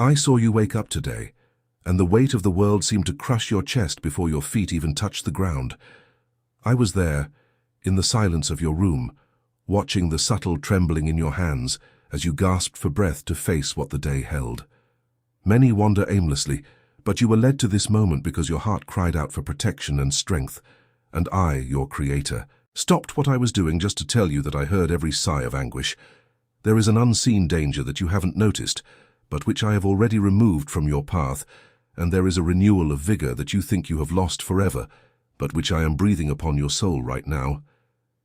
I saw you wake up today, and the weight of the world seemed to crush your chest before your feet even touched the ground. I was there, in the silence of your room, watching the subtle trembling in your hands as you gasped for breath to face what the day held. Many wander aimlessly, but you were led to this moment because your heart cried out for protection and strength, and I, your creator, stopped what I was doing just to tell you that I heard every sigh of anguish. There is an unseen danger that you haven't noticed, but which I have already removed from your path, and there is a renewal of vigor that you think you have lost forever, but which I am breathing upon your soul right now.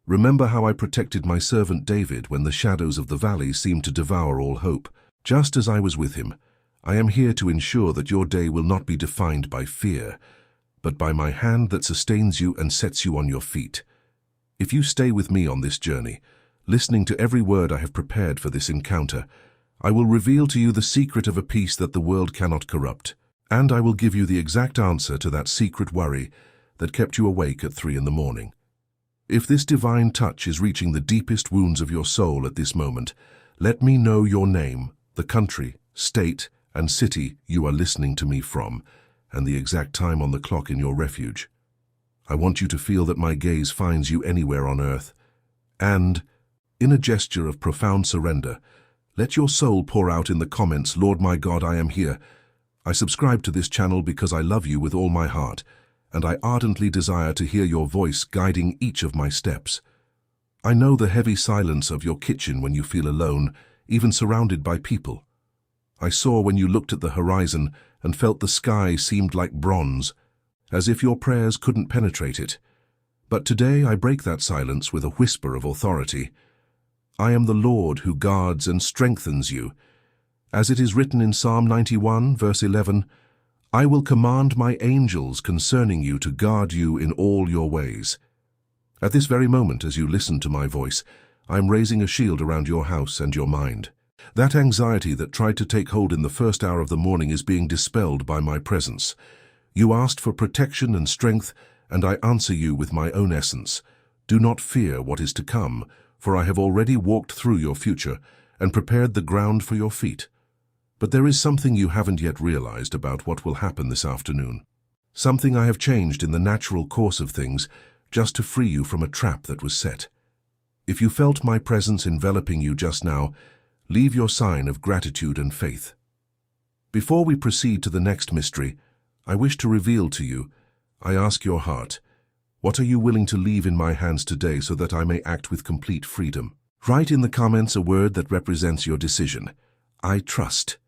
Remember how I protected my servant David when the shadows of the valley seemed to devour all hope. Just as I was with him, I am here to ensure that your day will not be defined by fear, but by my hand that sustains you and sets you on your feet. If you stay with me on this journey, listening to every word I have prepared for this encounter, I will reveal to you the secret of a peace that the world cannot corrupt, and I will give you the exact answer to that secret worry that kept you awake at 3 in the morning. If this divine touch is reaching the deepest wounds of your soul at this moment, let me know your name, the country, state, and city you are listening to me from, and the exact time on the clock in your refuge. I want you to feel that my gaze finds you anywhere on earth. And, in a gesture of profound surrender, let your soul pour out in the comments, "Lord my God, I am here. I subscribe to this channel because I love you with all my heart, and I ardently desire to hear your voice guiding each of my steps." I know the heavy silence of your kitchen when you feel alone, even surrounded by people. I saw when you looked at the horizon and felt the sky seemed like bronze, as if your prayers couldn't penetrate it. But today I break that silence with a whisper of authority. I am the Lord who guards and strengthens you. As it is written in Psalm 91, verse 11, "I will command my angels concerning you to guard you in all your ways." At this very moment, as you listen to my voice, I am raising a shield around your house and your mind. That anxiety that tried to take hold in the first hour of the morning is being dispelled by my presence. You asked for protection and strength, and I answer you with my own essence. Do not fear what is to come, for I have already walked through your future and prepared the ground for your feet. But there is something you haven't yet realized about what will happen this afternoon. Something I have changed in the natural course of things, just to free you from a trap that was set. If you felt my presence enveloping you just now, leave your sign of gratitude and faith. Before we proceed to the next mystery, I wish to reveal to you, I ask your heart, what are you willing to leave in my hands today so that I may act with complete freedom? Write in the comments a word that represents your decision. I trust.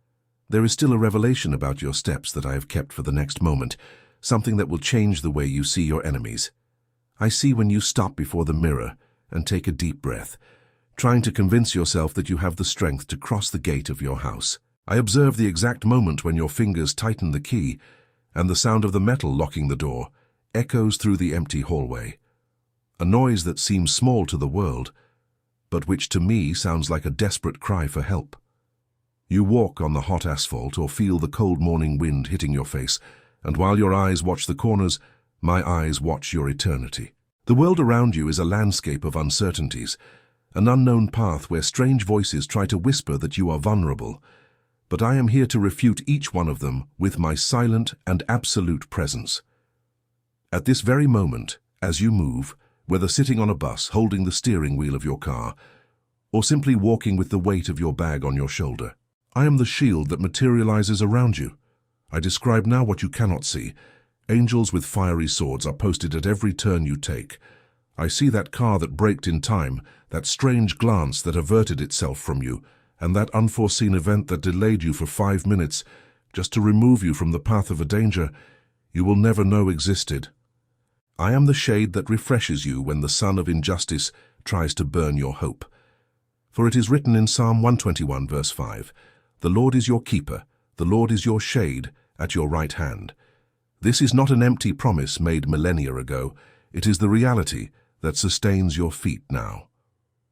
There is still a revelation about your steps that I have kept for the next moment, something that will change the way you see your enemies. I see when you stop before the mirror and take a deep breath, trying to convince yourself that you have the strength to cross the gate of your house. I observe the exact moment when your fingers tighten the key and the sound of the metal locking the door echoes through the empty hallway. A noise that seems small to the world, but which to me sounds like a desperate cry for help. You walk on the hot asphalt or feel the cold morning wind hitting your face, and while your eyes watch the corners, my eyes watch your eternity. The world around you is a landscape of uncertainties, an unknown path where strange voices try to whisper that you are vulnerable. But I am here to refute each one of them with my silent and absolute presence. At this very moment, as you move, whether sitting on a bus holding the steering wheel of your car, or simply walking with the weight of your bag on your shoulder, I am the shield that materializes around you. I describe now what you cannot see. Angels with fiery swords are posted at every turn you take. I see that car that braked in time, that strange glance that averted itself from you, and that unforeseen event that delayed you for 5 minutes just to remove you from the path of a danger you will never know existed. I am the shade that refreshes you when the sun of injustice tries to burn your hope. For it is written in Psalm 121, verse 5, "The Lord is your keeper, the Lord is your shade at your right hand." This is not an empty promise made millennia ago. It is the reality that sustains your feet now.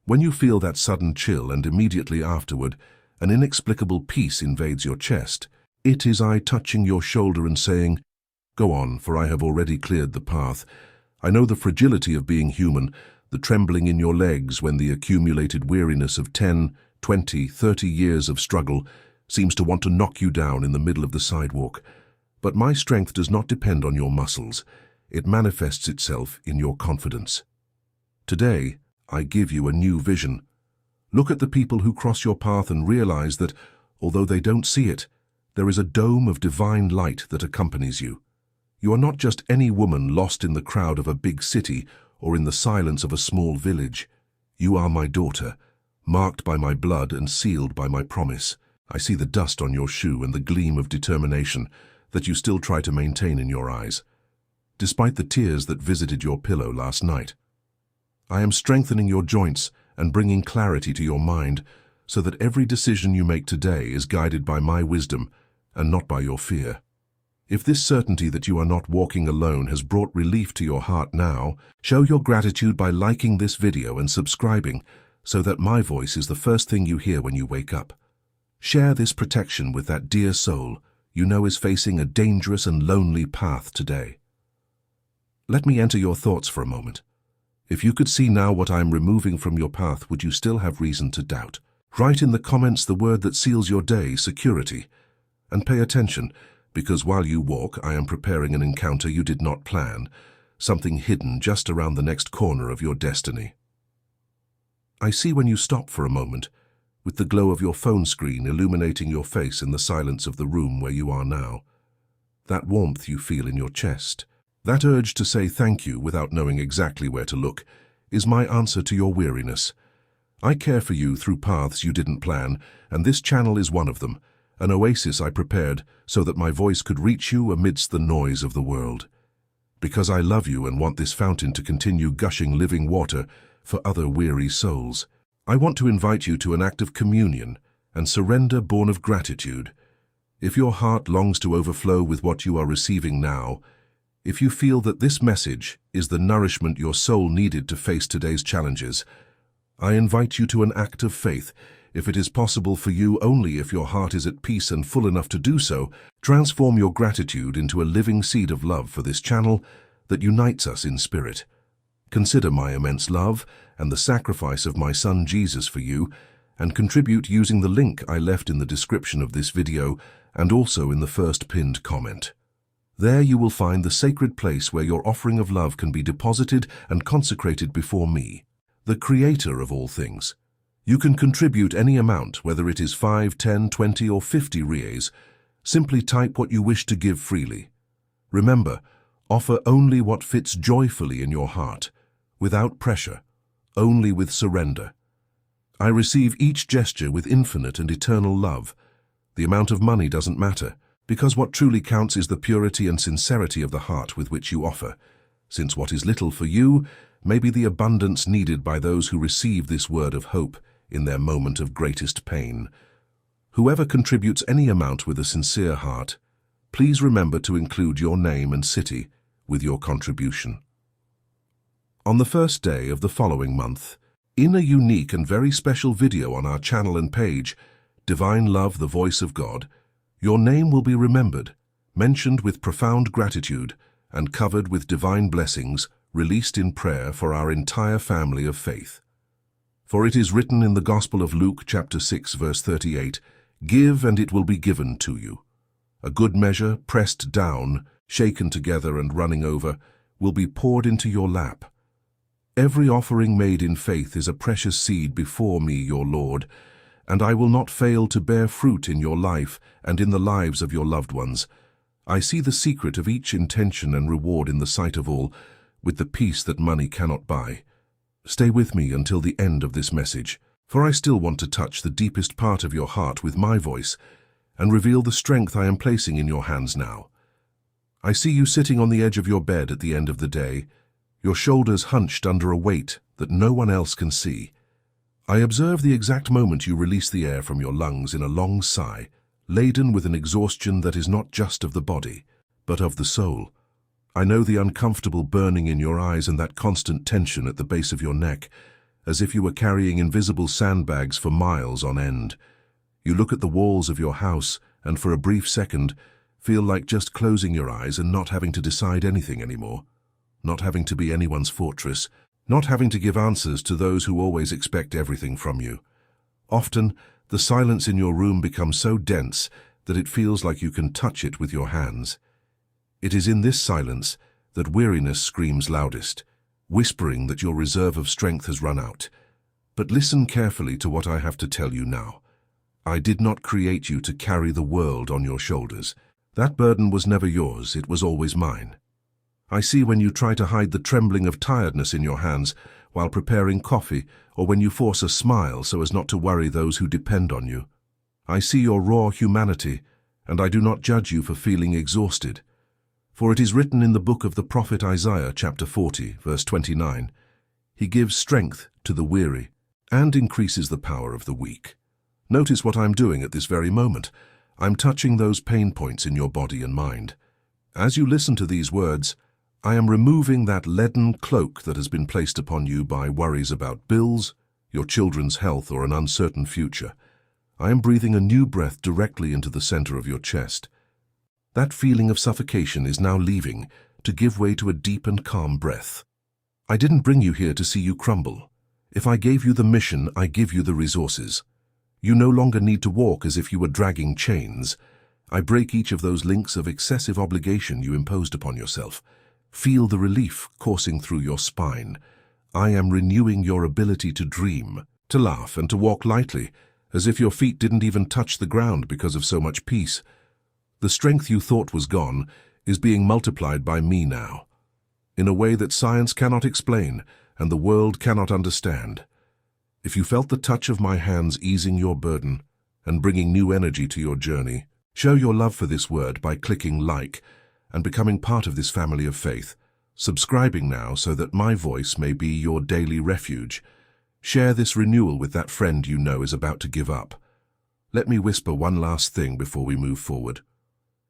When you feel that sudden chill and immediately afterward, an inexplicable peace invades your chest, it is I touching your shoulder and saying, "Go on, for I have already cleared the path." I know the fragility of being human, the trembling in your legs when the accumulated weariness of 10, 20, 30 years of struggle seems to want to knock you down in the middle of the sidewalk. But my strength does not depend on your muscles. It manifests itself in your confidence. Today, I give you a new vision. Look at the people who cross your path and realize that, although they don't see it, there is a dome of divine light that accompanies you. You are not just any woman lost in the crowd of a big city or in the silence of a small village. You are my daughter, marked by my blood and sealed by my promise. I see the dust on your shoe and the gleam of determination that you still try to maintain in your eyes, despite the tears that visited your pillow last night. I am strengthening your joints and bringing clarity to your mind so that every decision you make today is guided by my wisdom and not by your fear. If this certainty that you are not walking alone has brought relief to your heart now, show your gratitude by liking this video and subscribing so that my voice is the first thing you hear when you wake up. Share this protection with that dear soul you know is facing a dangerous and lonely path today. Let me enter your thoughts for a moment. If you could see now what I am removing from your path, would you still have reason to doubt? Write in the comments the word that seals your day, security. And pay attention, because while you walk, I am preparing an encounter you did not plan, something hidden just around the next corner of your destiny. I see when you stop for a moment, with the glow of your phone screen illuminating your face in the silence of the room where you are now. That warmth you feel in your chest, that urge to say thank you without knowing exactly where to look, is my answer to your weariness. I care for you through paths you didn't plan, and this channel is one of them, an oasis I prepared so that my voice could reach you amidst the noise of the world. Because I love you and want this fountain to continue gushing living water for other weary souls, I want to invite you to an act of communion and surrender born of gratitude. If your heart longs to overflow with what you are receiving now, if you feel that this message is the nourishment your soul needed to face today's challenges, I invite you to an act of faith. If it is possible for you, only if your heart is at peace and full enough to do so, transform your gratitude into a living seed of love for this channel that unites us in spirit. Consider my immense love and the sacrifice of my Son Jesus for you, and contribute using the link I left in the description of this video and also in the first pinned comment. There you will find the sacred place where your offering of love can be deposited and consecrated before me, the Creator of all things. You can contribute any amount, whether it is 5, 10, 20 or 50 reais. Simply type what you wish to give freely. Remember, offer only what fits joyfully in your heart, without pressure, only with surrender. I receive each gesture with infinite and eternal love. The amount of money doesn't matter, because what truly counts is the purity and sincerity of the heart with which you offer, since what is little for you may be the abundance needed by those who receive this word of hope in their moment of greatest pain. Whoever contributes any amount with a sincere heart, please remember to include your name and city with your contribution. On the first day of the following month, in a unique and very special video on our channel and page, Divine Love, the Voice of God, your name will be remembered, mentioned with profound gratitude, and covered with divine blessings, released in prayer for our entire family of faith. For it is written in the Gospel of Luke, chapter 6, verse 38, "Give, and it will be given to you. A good measure, pressed down, shaken together and running over, will be poured into your lap. Every offering made in faith is a precious seed before me, your Lord, and I will not fail to bear fruit in your life and in the lives of your loved ones. I see the secret of each intention and reward in the sight of all, with the peace that money cannot buy. Stay with me until the end of this message, for I still want to touch the deepest part of your heart with my voice and reveal the strength I am placing in your hands now. I see you sitting on the edge of your bed at the end of the day, your shoulders hunched under a weight that no one else can see. I observe the exact moment you release the air from your lungs in a long sigh, laden with an exhaustion that is not just of the body, but of the soul. I know the uncomfortable burning in your eyes and that constant tension at the base of your neck, as if you were carrying invisible sandbags for miles on end. You look at the walls of your house and for a brief second feel like just closing your eyes and not having to decide anything anymore, not having to be anyone's fortress, not having to give answers to those who always expect everything from you. Often, The silence in your room becomes so dense that it feels like you can touch it with your hands. It is in this silence that weariness screams loudest, whispering that your reserve of strength has run out. But listen carefully to what I have to tell you now. I did not create you to carry the world on your shoulders. That burden was never yours, it was always mine. I see when you try to hide the trembling of tiredness in your hands while preparing coffee, or when you force a smile so as not to worry those who depend on you. I see your raw humanity, and I do not judge you for feeling exhausted. For it is written in the book of the prophet Isaiah, chapter 40, verse 29, "He gives strength to the weary and increases the power of the weak." Notice what I'm doing at this very moment. I'm touching those pain points in your body and mind. As you listen to these words, I am removing that leaden cloak that has been placed upon you by worries about bills, your children's health, or an uncertain future. I am breathing a new breath directly into the center of your chest. That feeling of suffocation is now leaving to give way to a deep and calm breath. I didn't bring you here to see you crumble. If I gave you the mission, I give you the resources. You no longer need to walk as if you were dragging chains. I break each of those links of excessive obligation you imposed upon yourself. Feel the relief coursing through your spine. I am renewing your ability to dream, to laugh, and to walk lightly, as if your feet didn't even touch the ground because of so much peace. The strength you thought was gone is being multiplied by me now, in a way that science cannot explain and the world cannot understand. If you felt the touch of my hands easing your burden and bringing new energy to your journey, show your love for this word by clicking like and becoming part of this family of faith, subscribing now so that my voice may be your daily refuge. Share this renewal with that friend you know is about to give up. Let me whisper one last thing before we move forward.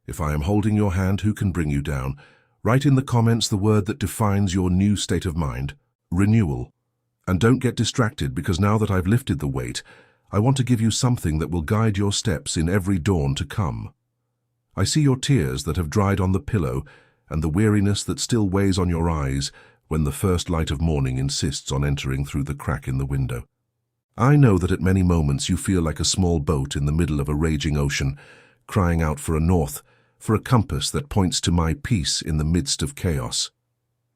If I am holding your hand, who can bring you down? Write in the comments the word that defines your new state of mind, renewal. And don't get distracted, because now that I've lifted the weight, I want to give you something that will guide your steps in every dawn to come. I see your tears that have dried on the pillow and the weariness that still weighs on your eyes when the first light of morning insists on entering through the crack in the window. I know that at many moments you feel like a small boat in the middle of a raging ocean, crying out for a north, for a compass that points to my peace in the midst of chaos.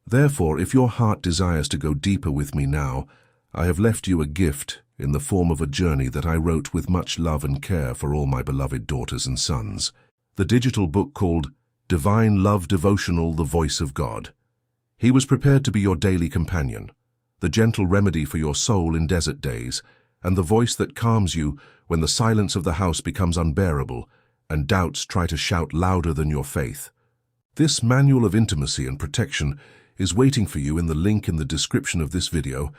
Therefore, if your heart desires to go deeper with me now, I have left you a gift in the form of a journey that I wrote with much love and care for all my beloved daughters and sons. The digital book called Divine Love Devotional, The Voice of God. He was prepared to be your daily companion, the gentle remedy for your soul in desert days, and the voice that calms you when the silence of the house becomes unbearable and doubts try to shout louder than your faith. This manual of intimacy and protection is waiting for you in the link in the description of this video,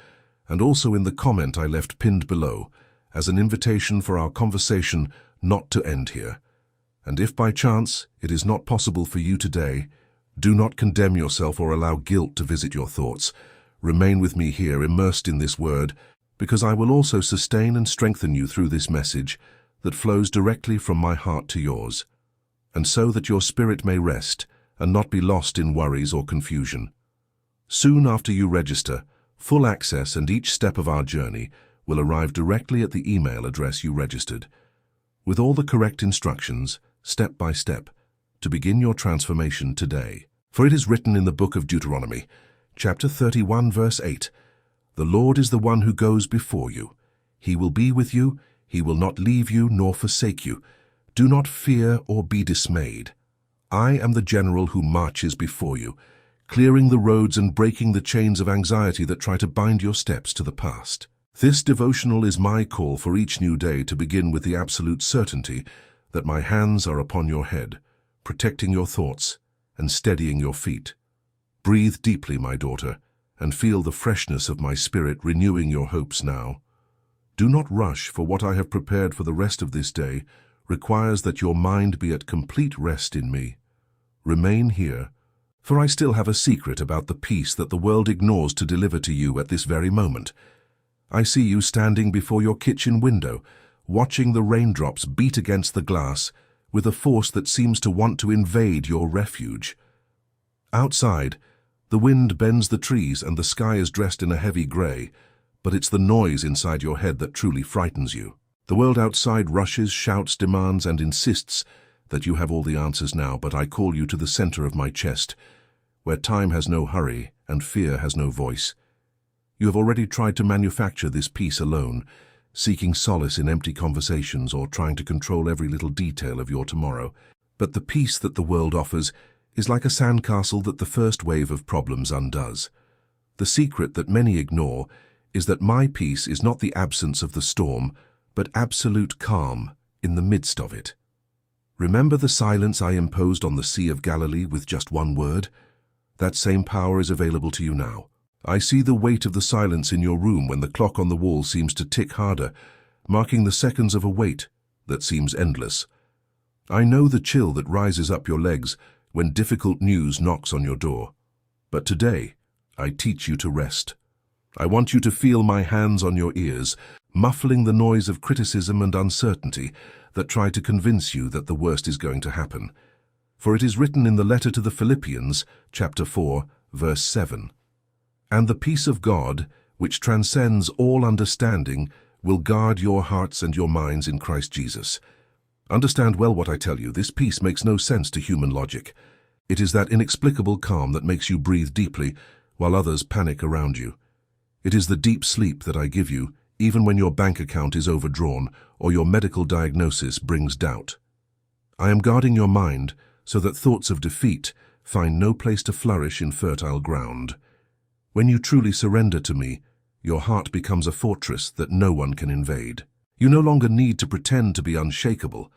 and also in the comment I left pinned below, as an invitation for our conversation not to end here. And if by chance it is not possible for you today, do not condemn yourself or allow guilt to visit your thoughts. Remain with me here, immersed in this word, because I will also sustain and strengthen you through this message that flows directly from my heart to yours, and so that your spirit may rest and not be lost in worries or confusion. Soon after you register, full access and each step of our journey will arrive directly at the email address you registered, with all the correct instructions, step by step, to begin your transformation today. For it is written in the book of Deuteronomy, chapter 31, verse 8, "The Lord is the one who goes before you. He will be with you. He will not leave you nor forsake you. Do not fear or be dismayed. I am the general who marches before you, clearing the roads and breaking the chains of anxiety that try to bind your steps to the past." This devotional is my call for each new day to begin with the absolute certainty that my hands are upon your head, protecting your thoughts and steadying your feet. Breathe deeply, my daughter, and feel the freshness of my spirit renewing your hopes now. Do not rush, for what I have prepared for the rest of this day requires that your mind be at complete rest in me. Remain here, for I still have a secret about the peace that the world ignores to deliver to you at this very moment. I see you standing before your kitchen window, watching the raindrops beat against the glass with a force that seems to want to invade your refuge. Outside, the wind bends the trees and the sky is dressed in a heavy gray, but it's the noise inside your head that truly frightens you. The world outside rushes, shouts, demands, and insists that you have all the answers now, but I call you to the center of my chest, where time has no hurry and fear has no voice. You have already tried to manufacture this peace alone, seeking solace in empty conversations or trying to control every little detail of your tomorrow. But the peace that the world offers is like a sandcastle that the first wave of problems undoes. The secret that many ignore is that my peace is not the absence of the storm, but absolute calm in the midst of it. Remember the silence I imposed on the Sea of Galilee with just one word? That same power is available to you now. I see the weight of the silence in your room when the clock on the wall seems to tick harder, marking the seconds of a wait that seems endless. I know the chill that rises up your legs when difficult news knocks on your door. But today, I teach you to rest. I want you to feel my hands on your ears, muffling the noise of criticism and uncertainty that try to convince you that the worst is going to happen. For it is written in the letter to the Philippians, chapter 4, verse 7. And the peace of God, which transcends all understanding, will guard your hearts and your minds in Christ Jesus. Understand well what I tell you. This peace makes no sense to human logic. It is that inexplicable calm that makes you breathe deeply while others panic around you. It is the deep sleep that I give you, even when your bank account is overdrawn or your medical diagnosis brings doubt. I am guarding your mind so that thoughts of defeat find no place to flourish in fertile ground. When you truly surrender to me, your heart becomes a fortress that no one can invade. You no longer need to pretend to be unshakable.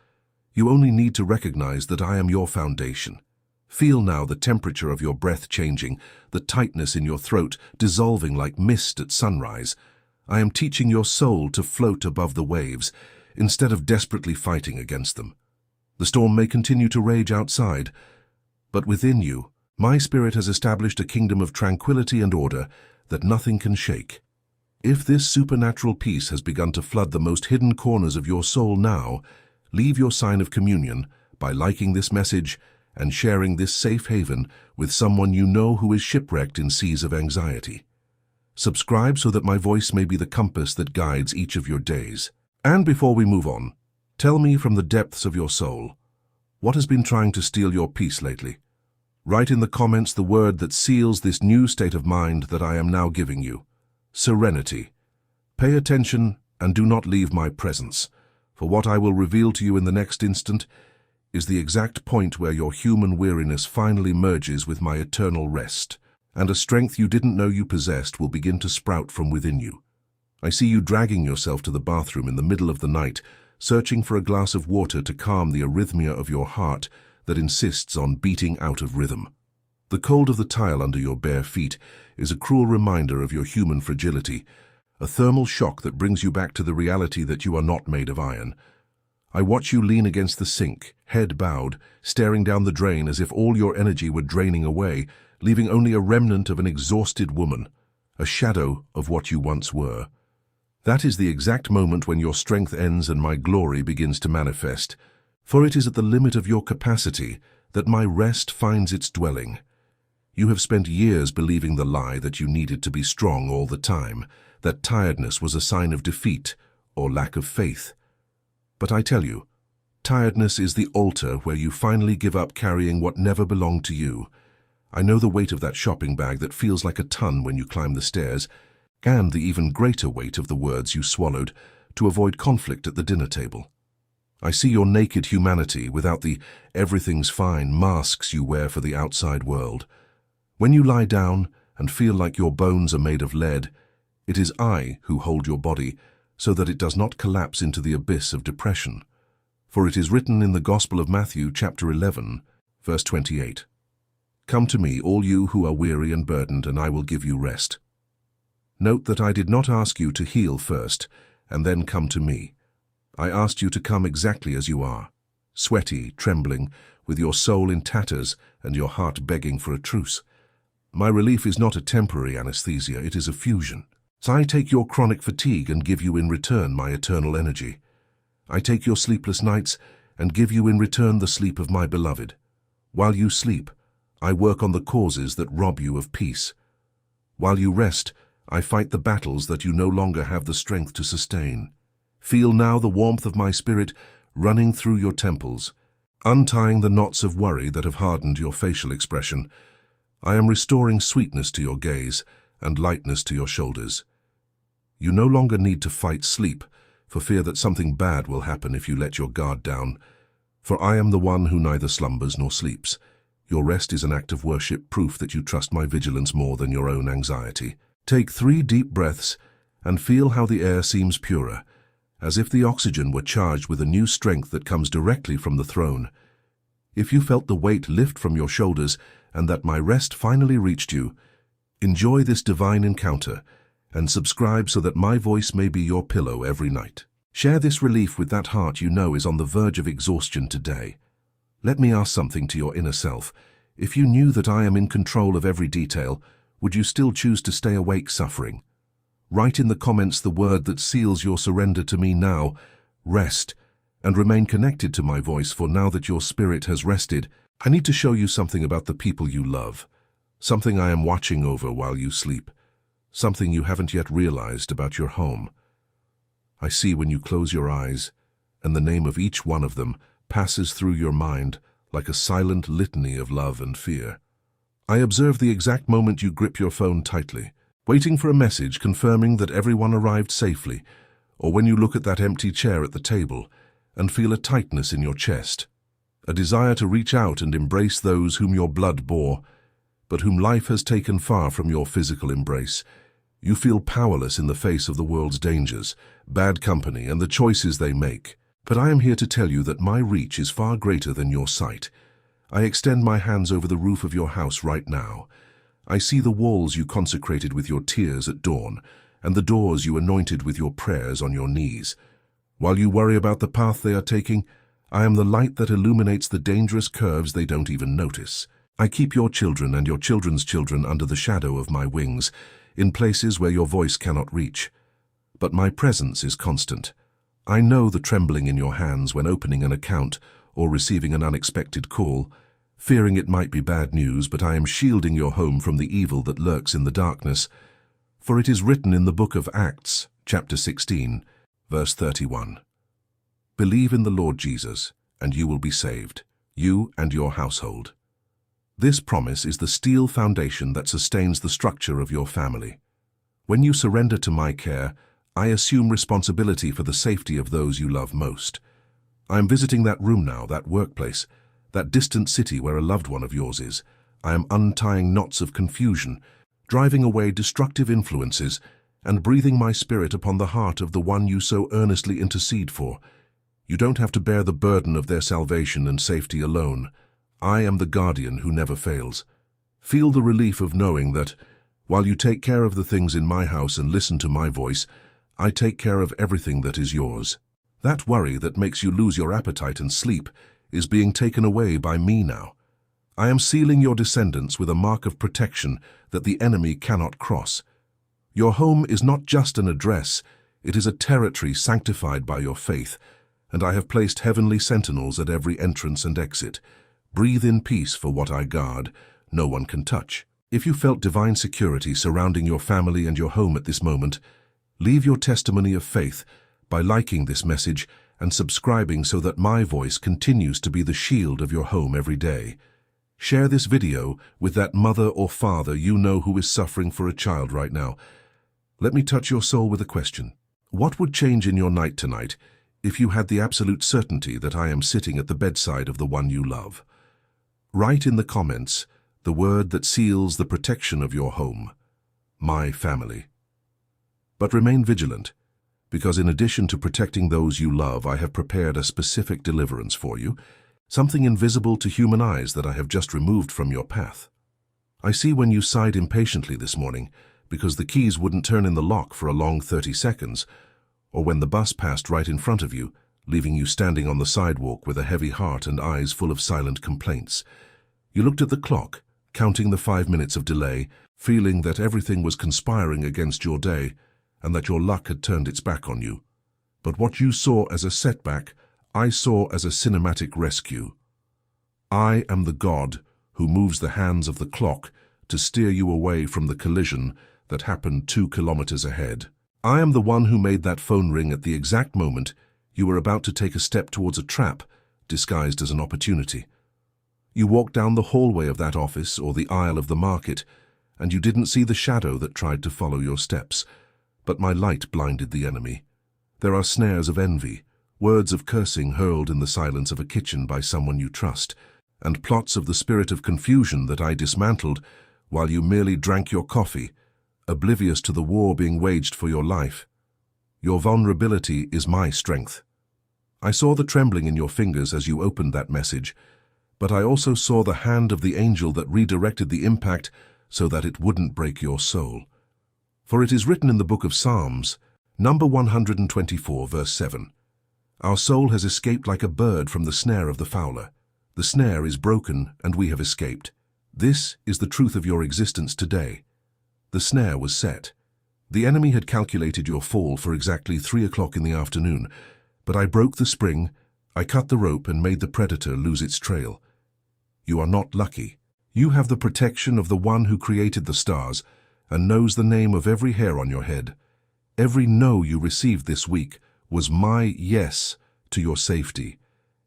You only need to recognize that I am your foundation. Feel now the temperature of your breath changing, the tightness in your throat dissolving like mist at sunrise. I am teaching your soul to float above the waves, instead of desperately fighting against them. The storm may continue to rage outside, but within you, my spirit has established a kingdom of tranquility and order that nothing can shake. If this supernatural peace has begun to flood the most hidden corners of your soul now, leave your sign of communion by liking this message and sharing this safe haven with someone you know who is shipwrecked in seas of anxiety. Subscribe so that my voice may be the compass that guides each of your days. And before we move on, tell me from the depths of your soul, what has been trying to steal your peace lately? Write in the comments the word that seals this new state of mind that I am now giving you. Serenity. Pay attention and do not leave my presence, for what I will reveal to you in the next instant is the exact point where your human weariness finally merges with my eternal rest, and a strength you didn't know you possessed will begin to sprout from within you. I see you dragging yourself to the bathroom in the middle of the night, searching for a glass of water to calm the arrhythmia of your heart that insists on beating out of rhythm. The cold of the tile under your bare feet is a cruel reminder of your human fragility, a thermal shock that brings you back to the reality that you are not made of iron. I watch you lean against the sink, head bowed, staring down the drain as if all your energy were draining away, leaving only a remnant of an exhausted woman, a shadow of what you once were. That is the exact moment when your strength ends and my glory begins to manifest. For it is at the limit of your capacity that my rest finds its dwelling. You have spent years believing the lie that you needed to be strong all the time, that tiredness was a sign of defeat or lack of faith. But I tell you, tiredness is the altar where you finally give up carrying what never belonged to you. I know the weight of that shopping bag that feels like a ton when you climb the stairs, and the even greater weight of the words you swallowed to avoid conflict at the dinner table. I see your naked humanity without the everything's fine masks you wear for the outside world. When you lie down and feel like your bones are made of lead, it is I who hold your body so that it does not collapse into the abyss of depression. For it is written in the Gospel of Matthew, chapter 11, verse 28, "Come to me, all you who are weary and burdened, and I will give you rest." Note that I did not ask you to heal first and then come to me. I asked you to come exactly as you are, sweaty, trembling, with your soul in tatters and your heart begging for a truce. My relief is not a temporary anesthesia, it is a fusion. So I take your chronic fatigue and give you in return my eternal energy. I take your sleepless nights and give you in return the sleep of my beloved. While you sleep, I work on the causes that rob you of peace. While you rest, I fight the battles that you no longer have the strength to sustain. Feel now the warmth of my spirit running through your temples, untying the knots of worry that have hardened your facial expression. I am restoring sweetness to your gaze and lightness to your shoulders. You no longer need to fight sleep, for fear that something bad will happen if you let your guard down. For I am the one who neither slumbers nor sleeps. Your rest is an act of worship, proof that you trust my vigilance more than your own anxiety. Take 3 deep breaths and feel how the air seems purer, as if the oxygen were charged with a new strength that comes directly from the throne. If you felt the weight lift from your shoulders and that my rest finally reached you, enjoy this divine encounter and subscribe so that my voice may be your pillow every night. Share this relief with that heart you know is on the verge of exhaustion today. Let me ask something to your inner self. If you knew that I am in control of every detail, would you still choose to stay awake suffering? Write in the comments the word that seals your surrender to me now: rest, and remain connected to my voice, for now that your spirit has rested, I need to show you something about the people you love, something I am watching over while you sleep, something you haven't yet realized about your home. I see when you close your eyes, and the name of each one of them passes through your mind like a silent litany of love and fear. I observe the exact moment you grip your phone tightly, waiting for a message confirming that everyone arrived safely, or when you look at that empty chair at the table and feel a tightness in your chest, a desire to reach out and embrace those whom your blood bore, but whom life has taken far from your physical embrace. You feel powerless in the face of the world's dangers, bad company, and the choices they make. But I am here to tell you that my reach is far greater than your sight. I extend my hands over the roof of your house right now. I see the walls you consecrated with your tears at dawn, and the doors you anointed with your prayers on your knees. While you worry about the path they are taking, I am the light that illuminates the dangerous curves they don't even notice. I keep your children and your children's children under the shadow of my wings, in places where your voice cannot reach. But my presence is constant. I know the trembling in your hands when opening an account or receiving an unexpected call, fearing it might be bad news, but I am shielding your home from the evil that lurks in the darkness. For it is written in the book of Acts, chapter 16, verse 31. Believe in the Lord Jesus, and you will be saved, you and your household. This promise is the steel foundation that sustains the structure of your family. When you surrender to my care, I assume responsibility for the safety of those you love most. I am visiting that room now, that workplace, that distant city where a loved one of yours is. I am untying knots of confusion, driving away destructive influences, and breathing my spirit upon the heart of the one you so earnestly intercede for. You don't have to bear the burden of their salvation and safety alone. I am the guardian who never fails. Feel the relief of knowing that, while you take care of the things in my house and listen to my voice, I take care of everything that is yours. That worry that makes you lose your appetite and sleep is being taken away by me now. I am sealing your descendants with a mark of protection that the enemy cannot cross. Your home is not just an address, it is a territory sanctified by your faith, and I have placed heavenly sentinels at every entrance and exit. Breathe in peace, for what I guard, no one can touch. If you felt divine security surrounding your family and your home at this moment, leave your testimony of faith by liking this message and subscribing so that my voice continues to be the shield of your home every day. Share this video with that mother or father you know who is suffering for a child right now. Let me touch your soul with a question. What would change in your night tonight if you had the absolute certainty that I am sitting at the bedside of the one you love? Write in the comments the word that seals the protection of your home: my family. But remain vigilant, because in addition to protecting those you love, I have prepared a specific deliverance for you, something invisible to human eyes that I have just removed from your path. I see when you sighed impatiently this morning because the keys wouldn't turn in the lock for a long 30 seconds, or when the bus passed right in front of you, leaving you standing on the sidewalk with a heavy heart and eyes full of silent complaints. You looked at the clock, counting the 5 minutes of delay, feeling that everything was conspiring against your day and that your luck had turned its back on you. But what you saw as a setback, I saw as a cinematic rescue. I am the God who moves the hands of the clock to steer you away from the collision that happened 2 kilometers ahead. I am the one who made that phone ring at the exact moment you were about to take a step towards a trap disguised as an opportunity. You walked down the hallway of that office or the aisle of the market, and you didn't see the shadow that tried to follow your steps. But my light blinded the enemy. There are snares of envy, words of cursing hurled in the silence of a kitchen by someone you trust, and plots of the spirit of confusion that I dismantled while you merely drank your coffee, oblivious to the war being waged for your life. Your vulnerability is my strength. I saw the trembling in your fingers as you opened that message, but I also saw the hand of the angel that redirected the impact so that it wouldn't break your soul. For it is written in the book of Psalms, number 124, verse 7, "Our soul has escaped like a bird from the snare of the fowler. The snare is broken, and we have escaped." This is the truth of your existence today. The snare was set. The enemy had calculated your fall for exactly 3 o'clock in the afternoon, but I broke the spring, I cut the rope and made the predator lose its trail. You are not lucky. You have the protection of the one who created the stars and knows the name of every hair on your head. Every no you received this week was my yes to your safety.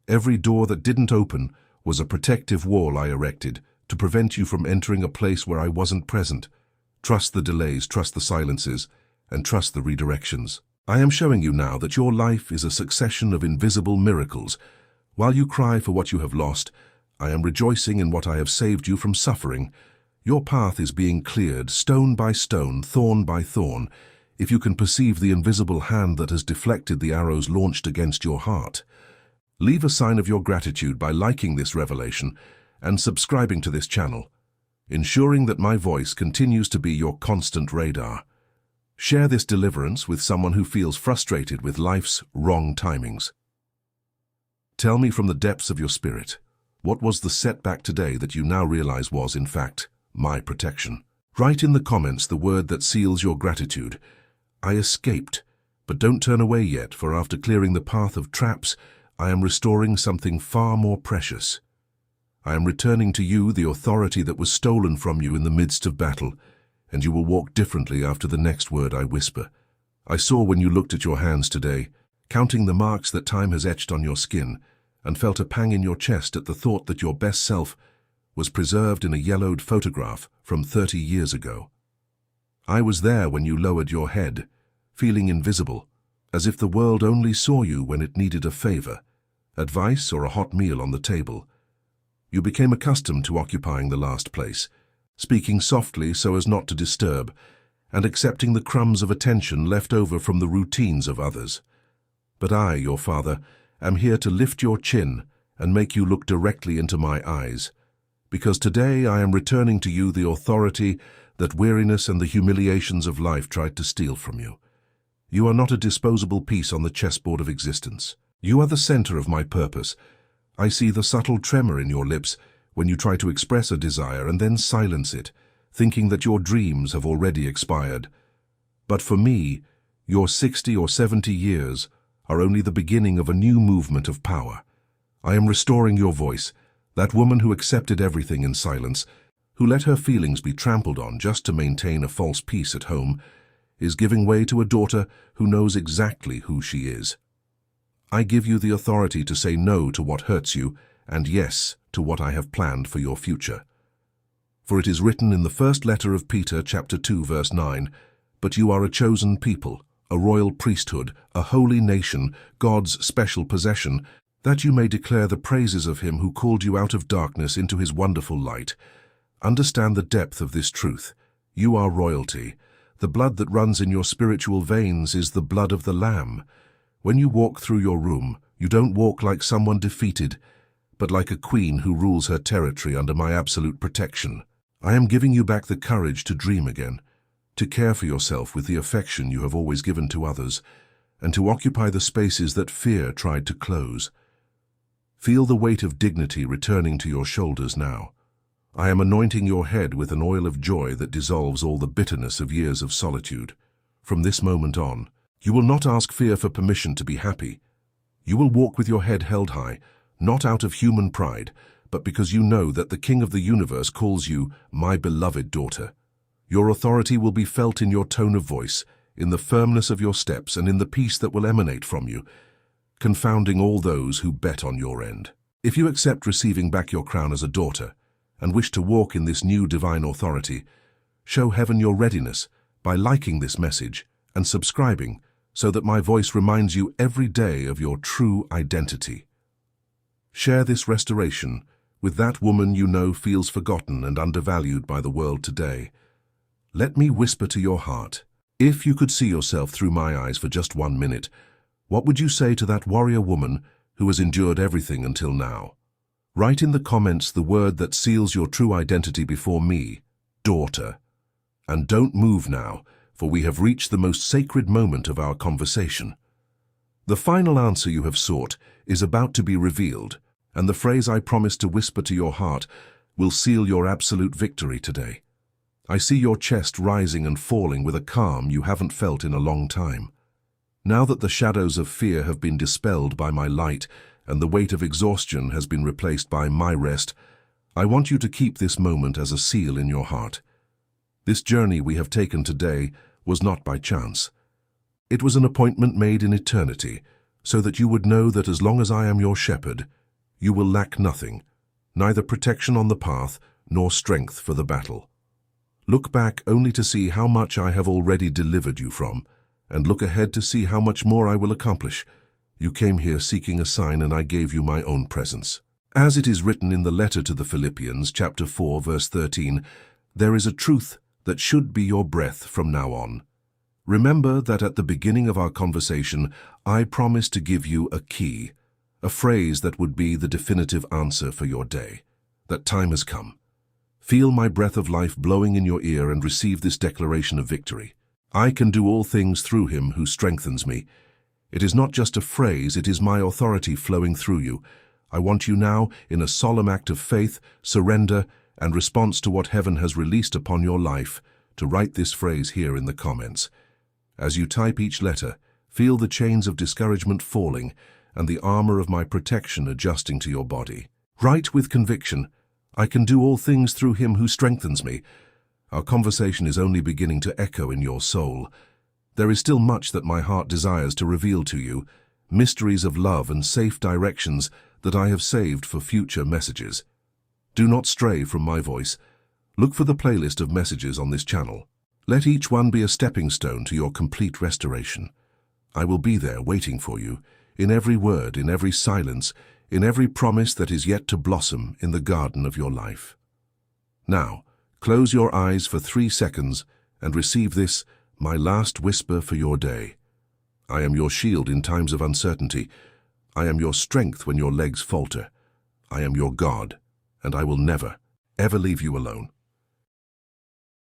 Every door that didn't open was a protective wall I erected to prevent you from entering a place where I wasn't present. Trust the delays, trust the silences, and trust the redirections. I am showing you now that your life is a succession of invisible miracles. While you cry for what you have lost, I am rejoicing in what I have saved you from suffering. Your path is being cleared, stone by stone, thorn by thorn, if you can perceive the invisible hand that has deflected the arrows launched against your heart. Leave a sign of your gratitude by liking this revelation and subscribing to this channel, ensuring that my voice continues to be your constant radar. Share this deliverance with someone who feels frustrated with life's wrong timings. Tell me from the depths of your spirit, what was the setback today that you now realize was, in fact, my protection? Write in the comments the word that seals your gratitude. I escaped, but don't turn away yet, for after clearing the path of traps, I am restoring something far more precious. I am returning to you the authority that was stolen from you in the midst of battle, and you will walk differently after the next word I whisper. I saw when you looked at your hands today, counting the marks that time has etched on your skin, and felt a pang in your chest at the thought that your best self was preserved in a yellowed photograph from 30 years ago. I was there when you lowered your head, feeling invisible, as if the world only saw you when it needed a favor, advice or a hot meal on the table. You became accustomed to occupying the last place, speaking softly so as not to disturb, and accepting the crumbs of attention left over from the routines of others. But I, your father, am here to lift your chin and make you look directly into my eyes, because today I am returning to you the authority that weariness and the humiliations of life tried to steal from you. You are not a disposable piece on the chessboard of existence. You are the center of my purpose. I see the subtle tremor in your lips when you try to express a desire and then silence it, thinking that your dreams have already expired. But for me, your 60 or 70 years are only the beginning of a new movement of power. I am restoring your voice, that woman who accepted everything in silence, who let her feelings be trampled on just to maintain a false peace at home, is giving way to a daughter who knows exactly who she is. I give you the authority to say no to what hurts you and yes to what I have planned for your future. For it is written in the first letter of Peter, chapter 2, verse 9, "But you are a chosen people, a royal priesthood, a holy nation, God's special possession, that you may declare the praises of him who called you out of darkness into his wonderful light." Understand the depth of this truth. You are royalty. The blood that runs in your spiritual veins is the blood of the Lamb. When you walk through your room, you don't walk like someone defeated, but like a queen who rules her territory under my absolute protection. I am giving you back the courage to dream again, to care for yourself with the affection you have always given to others, and to occupy the spaces that fear tried to close. Feel the weight of dignity returning to your shoulders now. I am anointing your head with an oil of joy that dissolves all the bitterness of years of solitude. From this moment on, you will not ask fear for permission to be happy. You will walk with your head held high, not out of human pride, but because you know that the King of the universe calls you my beloved daughter. Your authority will be felt in your tone of voice, in the firmness of your steps, and in the peace that will emanate from you, confounding all those who bet on your end. If you accept receiving back your crown as a daughter, and wish to walk in this new divine authority, show heaven your readiness by liking this message and subscribing so that my voice reminds you every day of your true identity. Share this restoration with that woman you know feels forgotten and undervalued by the world today. Let me whisper to your heart. If you could see yourself through my eyes for just 1 minute, what would you say to that warrior woman who has endured everything until now? Write in the comments the word that seals your true identity before me, daughter. And don't move now, for we have reached the most sacred moment of our conversation. The final answer you have sought is about to be revealed, and the phrase I promised to whisper to your heart will seal your absolute victory today. I see your chest rising and falling with a calm you haven't felt in a long time. Now that the shadows of fear have been dispelled by my light and the weight of exhaustion has been replaced by my rest, I want you to keep this moment as a seal in your heart. This journey we have taken today was not by chance. It was an appointment made in eternity, so that you would know that as long as I am your shepherd, you will lack nothing, neither protection on the path nor strength for the battle. Look back only to see how much I have already delivered you from, and look ahead to see how much more I will accomplish. You came here seeking a sign, and I gave you my own presence. As it is written in the letter to the Philippians, chapter 4, verse 13, there is a truth that should be your breath from now on. Remember that at the beginning of our conversation, I promised to give you a key, a phrase that would be the definitive answer for your day. That time has come. Feel my breath of life blowing in your ear and receive this declaration of victory. I can do all things through him who strengthens me. It is not just a phrase, it is my authority flowing through you. I want you now, in a solemn act of faith, surrender, and response to what heaven has released upon your life, to write this phrase here in the comments. As you type each letter, feel the chains of discouragement falling and the armor of my protection adjusting to your body. Write with conviction, I can do all things through him who strengthens me. Our conversation is only beginning to echo in your soul. There is still much that my heart desires to reveal to you, mysteries of love and safe directions that I have saved for future messages. Do not stray from my voice. Look for the playlist of messages on this channel. Let each one be a stepping stone to your complete restoration. I will be there waiting for you, in every word, in every silence, in every promise that is yet to blossom in the garden of your life. Now, close your eyes for 3 seconds and receive this, my last whisper for your day. I am your shield in times of uncertainty. I am your strength when your legs falter. I am your God, and I will never, ever leave you alone.